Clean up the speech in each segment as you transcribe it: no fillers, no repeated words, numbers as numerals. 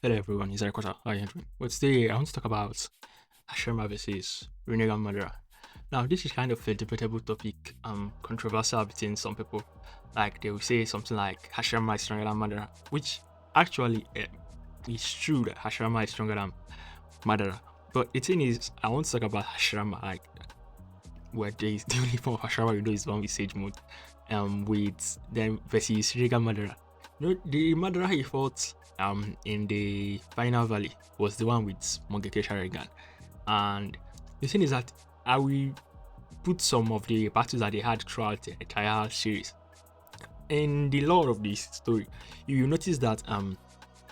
Hello everyone, it's Rekota. How are you doing? Well, today I want to talk about Hashirama versus Rinnegan Madara. Now, this is kind of a debatable topic, controversial between some people. Like they will say something like Hashirama is stronger than Madara, which actually is true that Hashirama is stronger than Madara. But the thing is, I want to talk about Hashirama, like where there is the only form of Hashirama you know is the one with Sage Mode, with them versus Rinnegan Madara. You know, the Madara he fought in the final valley was the one with Mongeke Sharingan. And the thing is that I will put some of the battles that they had throughout the entire series. In the lore of this story, you will notice that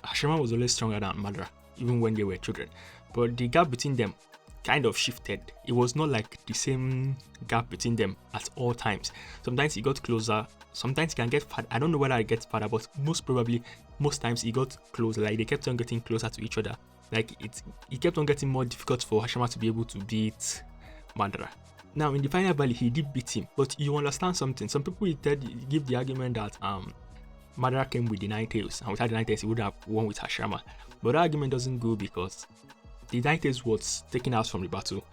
Hashirama was always stronger than Madara, even when they were children. But the gap between them kind of shifted. It was not like the same gap between them at all times. Sometimes he got closer, sometimes he can get farther. I don't know whether it gets farther, but most times he got closer. Like they kept on getting closer to each other. Like it kept on getting more difficult for Hashirama to be able to beat Madara. Now in the final valley, he did beat him, but you understand something. Some people give the argument that Madara came with the Nine Tails, and without the Nine Tails, he would have won with Hashirama. But that argument doesn't go because the Nine Tails was taken out from the battle.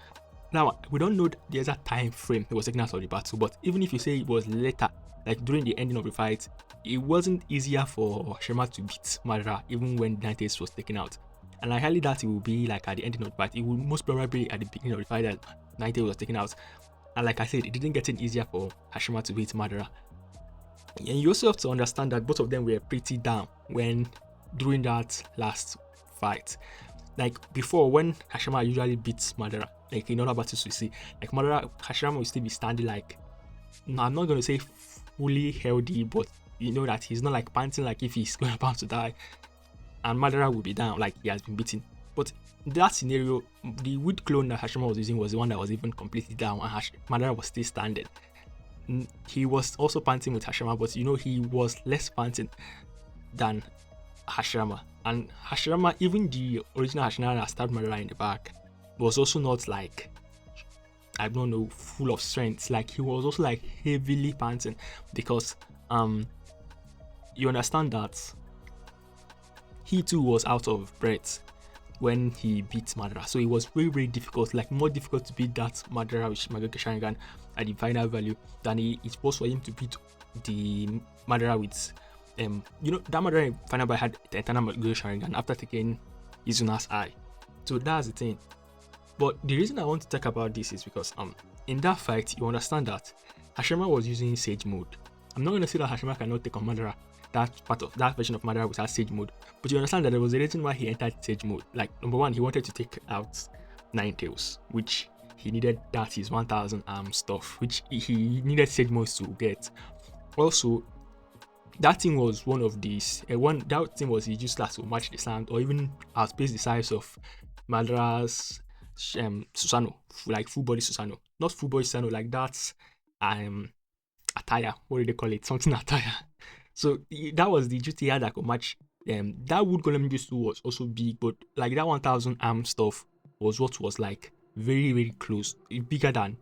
Now, we don't know the exact time frame it was taken out of the battle, but even if you say it was later, like during the ending of the fight, it wasn't easier for Hashirama to beat Madara even when the Nine Tails was taken out. And I highly doubt it will be like at the ending of the fight. It will most probably at the beginning of the fight that Nine Tails was taken out. And like I said, it didn't get any easier for Hashirama to beat Madara. And you also have to understand that both of them were pretty down when during that last fight. Like before, when Hashirama usually beats Madara, like in other battles we see, like Hashirama will still be standing like, no, I'm not going to say fully healthy, but you know that he's not like panting like if he's about to die. And Madara will be down like he has been beaten. But in that scenario, the wood clone that Hashirama was using was the one that was even completely down, and Madara was still standing. He was also panting with Hashirama, but you know he was less panting than Hashirama. And Hashirama, even the original Hashirama that stabbed Madara in the back, was also not like, I don't know, full of strength. Like he was also like heavily panting because you understand that he too was out of breath when he beat Madara. So it was very, very difficult, like more difficult to beat that Madara with Mangekyo Sharingan at the final value than it was for him to beat the Madara with you know, that Madara in final battle had the eternal Mangekyo Sharingan after taking Izuna's eye. So that's the thing. But the reason I want to talk about this is because in that fight you understand that Hashirama was using Sage Mode. I'm not gonna say that Hashirama cannot take on Madara, that version of Madara without Sage Mode, but you understand that there was a reason why he entered Sage Mode. Like number one, he wanted to take out Nine Tails, which he needed. That his 1000 stuff, which he needed Sage Mode to get. Also, that thing was one of these. That thing was he used that to match the sound or even outpace the size of Madara's Susanoo, like full body Susanoo, not full body Susanoo, like that's attire. What do they call it? Something attire. So that was the duty he had that could match. That wood golem used to was also big, but like that 1000 stuff was what was like very, very close, bigger than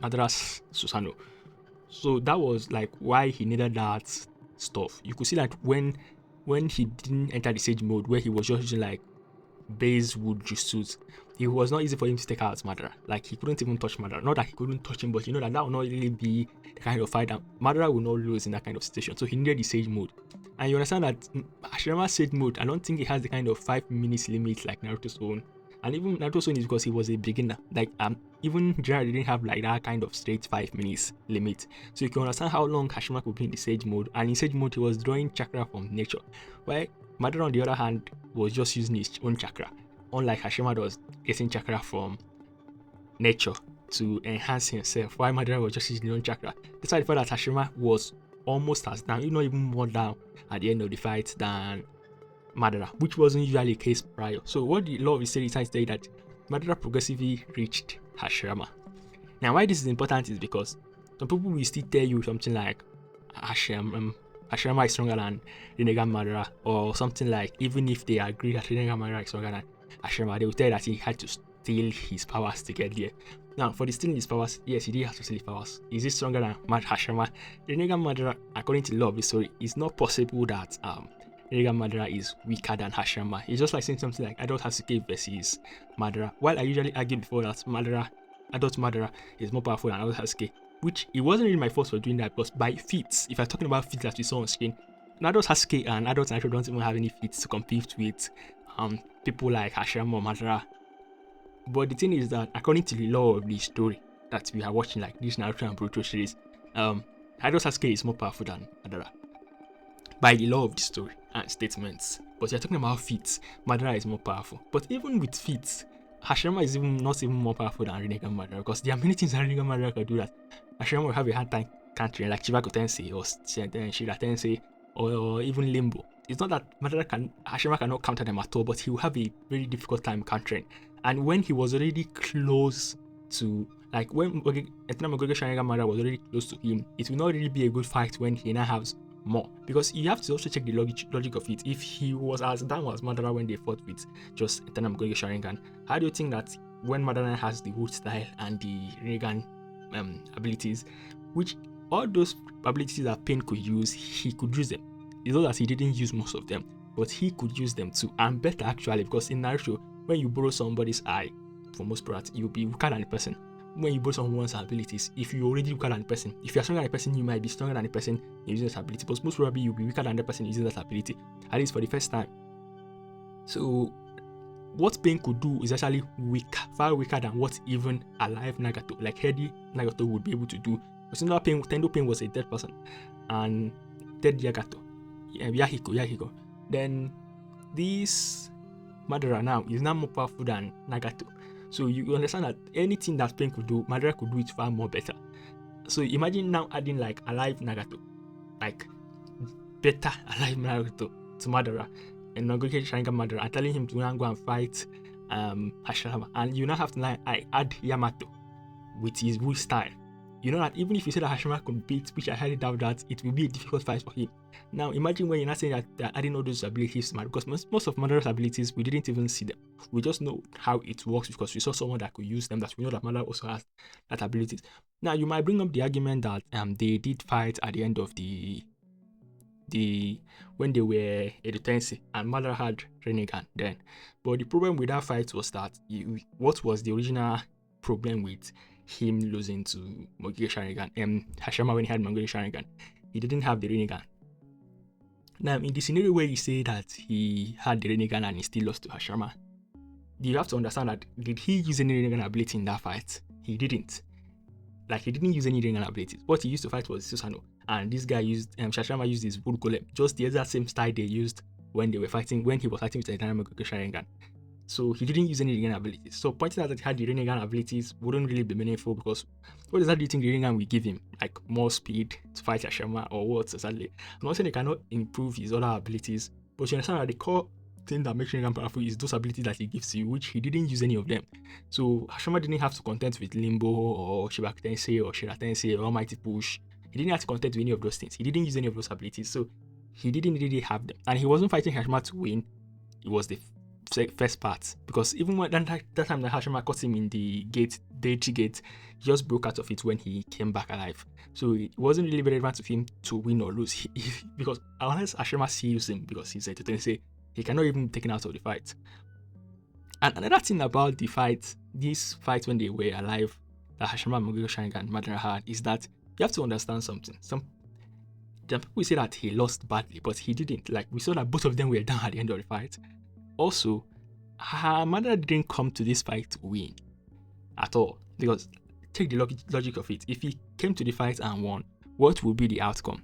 Madara's Susanoo. So that was like why he needed that stuff. You could see that when he didn't enter the Sage Mode, where he was just using like base wood jutsus, it was not easy for him to take out Madara. Like he couldn't even touch Madara. Not that he couldn't touch him, but you know that would not really be the kind of fight that Madara would not lose in that kind of situation. So he needed the Sage Mode. And you understand that Hashirama's Sage Mode, I don't think it has the kind of 5 minutes limit like Naruto's own. And even Naruto's own is because he was a beginner. Like even Jiraiya didn't have like that kind of straight 5 minutes limit. So you can understand how long Hashirama could be in the Sage Mode. And in Sage Mode he was drawing chakra from nature. While Madara on the other hand was just using his own chakra. Unlike Hashirama was getting chakra from nature to enhance himself, while Madara was just using his own chakra. That's why I felt that Hashirama was almost as down, if not even more down at the end of the fight than Madara, which wasn't usually the case prior. So what the law of the series is saying that Madara progressively reached Hashirama. Now why this is important is because some people will still tell you something like Hashirama is stronger than Rinnegan Madara, or something like, even if they agree that Rinnegan Madara is stronger than Hashirama, they will tell that he had to steal his powers to get there. Now, for the stealing his powers, yes, he did have to steal his powers. Is he stronger than Hashirama? Rinnegan Madara, according to the law of the story, it's not possible that Rinnegan Madara is weaker than Hashirama. It's just like saying something like adult Sasuke versus Madara. While I usually argued before that adult Madara is more powerful than adult Sasuke, which it wasn't really my fault for doing that, because by feats, if I'm talking about feats that we saw on screen, adult Sasuke and adult Naruto don't even have any feats to compete with people like Hashirama or Madara. But the thing is that according to the law of the story that we are watching, like this Naruto and Boruto series, adult Sasuke is more powerful than Madara by the law of the story and statements. But you're talking about feats, Madara is more powerful. But even with feats, Hashirama is not even more powerful than Rinnegan Madara, because there are many things that Rinnegan Madara can do that Hashirama will have a hard time countering, like Chibaku Tensei or Shira Tensei or even Limbo. It's not that Hashirama cannot counter them at all, but he will have a very difficult time countering. And when he was already close to, like when Eternal Mogure Sharingan Madara was already close to him, it will not really be a good fight when he now has more, because you have to also check the logic of it. If he was as down as Madara when they fought with just Eternal Mogure Sharingan, how do you think that when Madara has the wood style and the Rinnegan abilities, which all those abilities that Pain could use, he could use them? You know that he didn't use most of them, but he could use them too, and better actually, because in Naruto, when you borrow somebody's eye, for most part, you'll be weaker than the person. When you borrow someone's abilities, if you're already weaker than the person, if you're stronger than the person, you might be stronger than the person using that ability, but most probably you'll be weaker than the person using that ability, at least for the first time. So what Pain could do is actually weaker, far weaker than what even alive Nagato, like heady Nagato, would be able to do. Because Tendo Pain was a dead person, and dead Yahiko. Then this Madara now is now more powerful than Nagato. So you understand that anything that Pain could do, Madara could do it far more better. So imagine now adding like alive Nagato, like better alive Nagato to Madara, and Nagoriki Sharingan Madara, and telling him to now go and fight Hashirama, and you now have to like add Yamato with his wood style. You know that even if you say that Hashirama could beat, which I highly doubt that, it will be a difficult fight for him. Now imagine when you're not saying that they're adding all those abilities to Madara, because most of Madara's abilities, we didn't even see them. We just know how it works because we saw someone that could use them, that we know that Madara also has that abilities. Now you might bring up the argument that they did fight at the end of the when they were Edo Tensei and Madara had Rinnegan then. But the problem with that fight was that what was the original problem with him losing to Mogure Sharingan, Hashirama, when he had Mogure Sharingan? He didn't have the Rinnegan. Now, in the scenario where you say that he had the Rinnegan and he still lost to Hashirama, you have to understand that did he use any Rinnegan ability in that fight? He didn't. Like, he didn't use any Rinnegan abilities. What he used to fight was Susanoo, and this guy used Hashirama used his wood golem, just the exact same style they used when he was fighting with the Eternal Mogure Sharingan. So he didn't use any Rinnegan abilities. So pointing out that he had the Rinnegan abilities wouldn't really be meaningful, because what exactly do you think the Rinnegan will give him? Like more speed to fight Hashirama, or what exactly? I'm not saying he cannot improve his other abilities, but you understand that the core thing that makes Rinnegan powerful is those abilities that he gives you, which he didn't use any of them. So Hashirama didn't have to contend with Limbo or Shibaku Tensei or Shira Tensei or Almighty Push. He didn't have to contend with any of those things. He didn't use any of those abilities, so he didn't really have them. And he wasn't fighting Hashirama to win. It was the first part, because even when that time that Hashirama caught him in the deity gate, he just broke out of it when he came back alive. So it wasn't really relevant to him to win or lose, because unless Hashirama sees him, because he's a Tensei, he cannot even be taken out of the fight. And another thing about the fight, this fight when they were alive, that Hashirama, Mogure Sharingan, and Madara had, is that you have to understand something. Some people say that he lost badly, but he didn't. Like, we saw that both of them were down at the end of the fight. Also, Madara didn't come to this fight to win at all, because take the logic of it. If he came to the fight and won, what would be the outcome?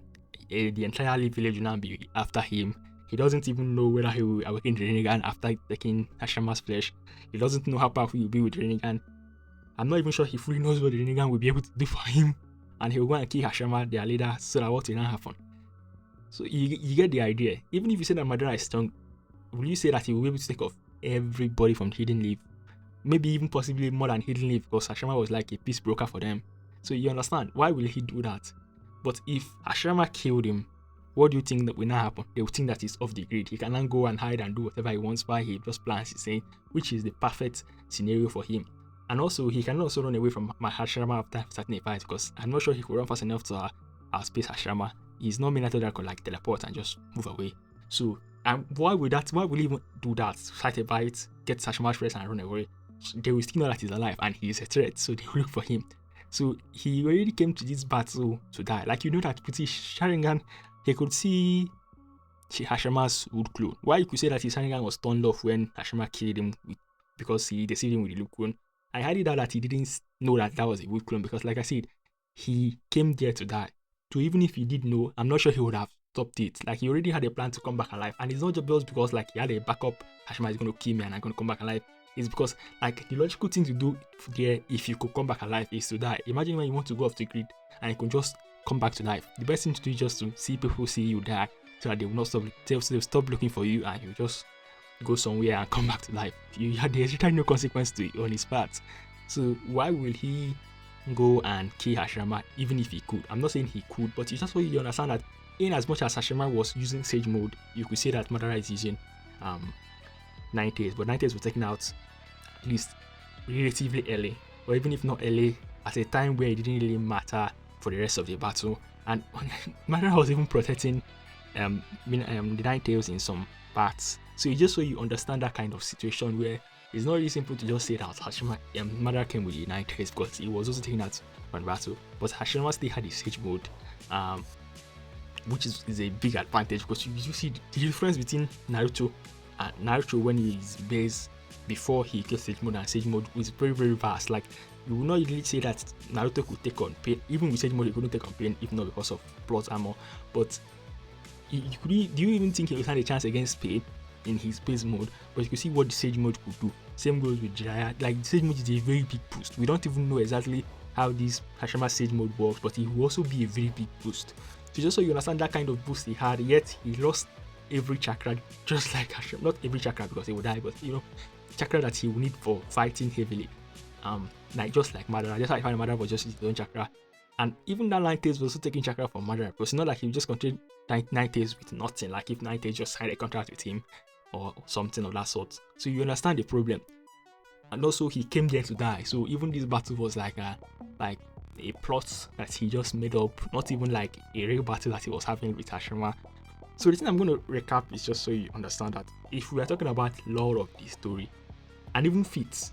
The entire village will now be after him. He doesn't even know whether he will awaken the Rinnegan after taking Hashirama's flesh. He doesn't know how powerful he will be with the Rinnegan. I'm not even sure he fully knows what the Rinnegan will be able to do for him, and he will go and kill Hashirama, their leader, so that what will not happen. So you get the idea. Even if you say that Madara is strong, will you say that he will be able to take off everybody from Hidden Leaf? Maybe even possibly more than Hidden Leaf, because Hashirama was like a peace broker for them. So you understand, why will he do that? But if Hashirama killed him, what do you think that will not happen? They will think that he's off the grid. He cannot go and hide and do whatever he wants while he just plans his thing, which is the perfect scenario for him. And also, he can also run away from Hashirama after starting a fight, because I'm not sure he could run fast enough to outspace Hashirama. He's not Minato that could like teleport and just move away. So And why will he even do that? Fight a bite, get Hashima's press and run away. They will still know that he's alive and he's a threat, so they will look for him. So he already came to this battle to die. Like, you know that with his Sharingan, he could see Hashirama's wood clone. Why you could say that his Sharingan was turned off when Hashirama killed him because he deceived him with the wood clone. I highly doubt that he didn't know that was a wood clone, because like I said, he came there to die. So even if he did know, I'm not sure he would have stopped it. Like, he already had a plan to come back alive, and it's not just because like he had a backup, Hashirama is going to kill me and I'm going to come back alive. It's because like the logical thing to do there, if you could come back alive, is to die. Imagine when you want to go off the grid and you can just come back to life. The best thing to do is just to see people see you die, so that they will not stop. They'll stop looking for you and you just go somewhere and come back to life. There's literally no consequence to it on his part. So why will he go and kill Hashirama even if he could? I'm not saying he could, but it's just so you understand that in as much as Hashirama was using Sage Mode, you could say that Madara is using 90s, but 90s was taken out at least relatively early, or even if not early, at a time where it didn't really matter for the rest of the battle. And Madara was even protecting the Ninetales in some parts. So it's just so you understand that kind of situation where it's not really simple to just say that Madara came with the Ninetales, because he was also taking out one battle. But Hashirama still had his Sage Mode, which is a big advantage, because you see the difference between Naruto when he's based before he gets Sage Mode and Sage Mode is very, very vast. Like, you will not really say that Naruto could take on pain. Even with Sage Mode, he couldn't take on pain, if not because of plot armor. But do you even think he would have a chance against pain in his base mode? But you can see what the Sage Mode could do. Same goes with Jiraiya. Like, the Sage Mode is a very big boost. We don't even know exactly how this Hashirama Sage Mode works, but it will also be a very big boost. So just so you understand that kind of boost he had, yet he lost every chakra, just like Hashirama. Not every chakra because he would die, but chakra that he would need for fighting heavily. Like just like Madara, just like how Madara was just his own chakra. And even that Ninetales was also taking chakra from Madara, because it's not like he just controlled Ninetales with nothing, like if Ninetales just signed a contract with him or something of that sort. So you understand the problem. And also he came there to die, so even this battle was like a plot that he just made up, not even like a real battle that he was having with Hashirama. So the thing I'm going to recap is just so you understand that if we are talking about lore of the story, and even feats,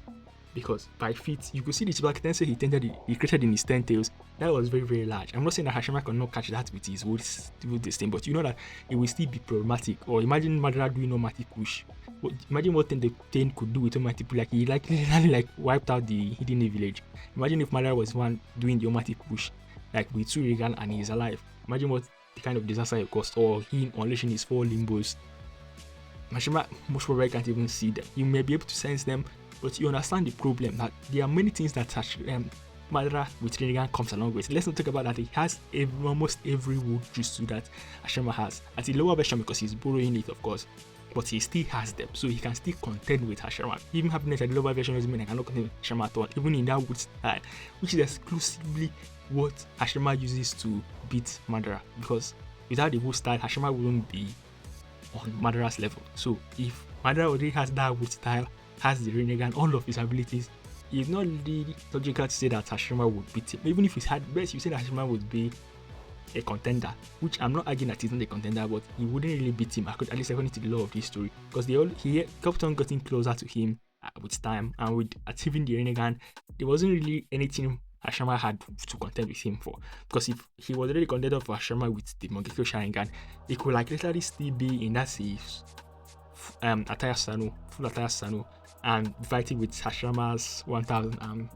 because by feats you could see the Chibaku say he created in his 10 tails, that was very, very large. I'm not saying that Hashirama cannot catch that with his wood this thing, but you know that it will still be problematic. Or imagine Madara doing Almighty Push. Imagine what the 10 could do with Almighty Push. Like, he literally wiped out the Hidden Village. Imagine if Madara was one doing the Almighty Push, like with Rinnegan, and he's alive. Imagine what the kind of disaster it caused, or him unleashing his 4 limbos. Hashirama most probably can't even see them. You may be able to sense them, but you understand the problem that there are many things that Madara with Rinnegan comes along with. Let's not talk about that. He has almost every wood jutsu that Hashirama has at a lower version, because he's borrowing it, of course, but he still has them, so he can still contend with Hashirama. Even having it at the lower version doesn't mean I cannot contend with Hashirama at all, even in that wood style, which is exclusively what Hashirama uses to beat Madara, because without the wood style, Hashirama wouldn't be on Madara's level. So if Madara already has that wood style, has the Rinnegan, all of his abilities, it's not really logical to say that Hashirama would beat him. Even if he's had best, you say that Hashirama would be a contender, which I'm not arguing that he's not a contender, but he wouldn't really beat him, at least according to the law of this story, because he kept on getting closer to him with time, and with achieving the Rinnegan, there wasn't really anything Hashirama had to contend with him for, because if he was already contender for Hashirama with the Mangekyo Sharingan, he could literally still be in that safe attire Susanoo, full attire Susanoo, and fighting with Hashirama's 1000.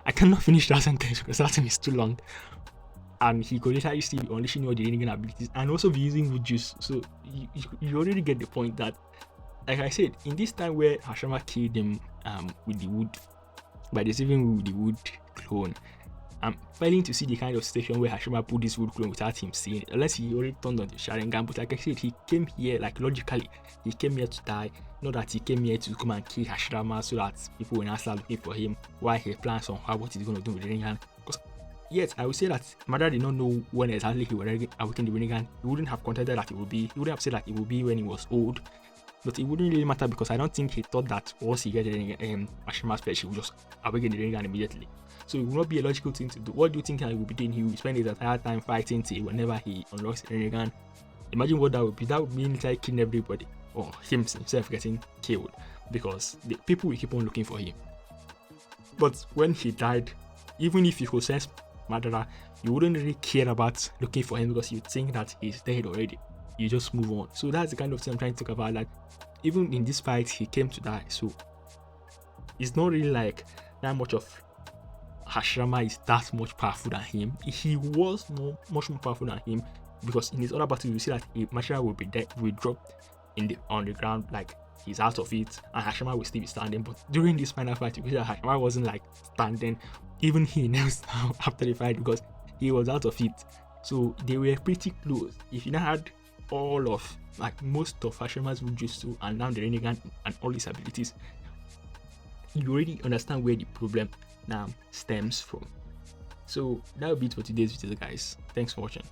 I cannot finish that sentence because that thing is too long. And he could literally still be unleashing all the Rinnegan abilities and also be using wood juice. So you already get the point that, like I said, in this time where Hashirama killed him with the wood, by deceiving with the wood clone, I'm failing to see the kind of situation where Hashirama put this wood clone without him seeing it, unless he already turned on the Sharingan. But like I said, he came here, like logically, he came here to die, not that he came here to come and kill Hashirama so that people will not start looking for him while he plans on what he's going to do with the Rinnegan. Because yet, I would say that Madara did not know when exactly he would awaken the Rinnegan. He wouldn't have contended that it would be, he wouldn't have said that it would be when he was old. But it wouldn't really matter, because I don't think he thought that once he gets Hashirama's flesh, he would just awaken the Rinnegan immediately. So it would not be a logical thing to do. What do you think he would be doing? He would spend his entire time fighting till whenever he unlocks the Rinnegan. Imagine what that would be. That would mean like killing everybody, or himself getting killed, because the people will keep on looking for him. But when he died, even if you could sense Madara, you wouldn't really care about looking for him because you think that he's dead already. You just move on. So that's the kind of thing I'm trying to talk about. Like, even in this fight, he came to die. So it's not really like that much of Hashirama is that much powerful than him. He was much more powerful than him, because in his other battles you see that Hashirama will be dead, will drop on the ground, like he's out of it, and Hashirama will still be standing. But during this final fight, you see that Hashirama wasn't like standing. Even he knelt down after the fight because he was out of it. So they were pretty close. If you now had all of, like, most of Hashirama's Jutsu and now the Rinnegan and all his abilities, you already understand where the problem now stems from. So that will be it for today's video, guys. Thanks for watching.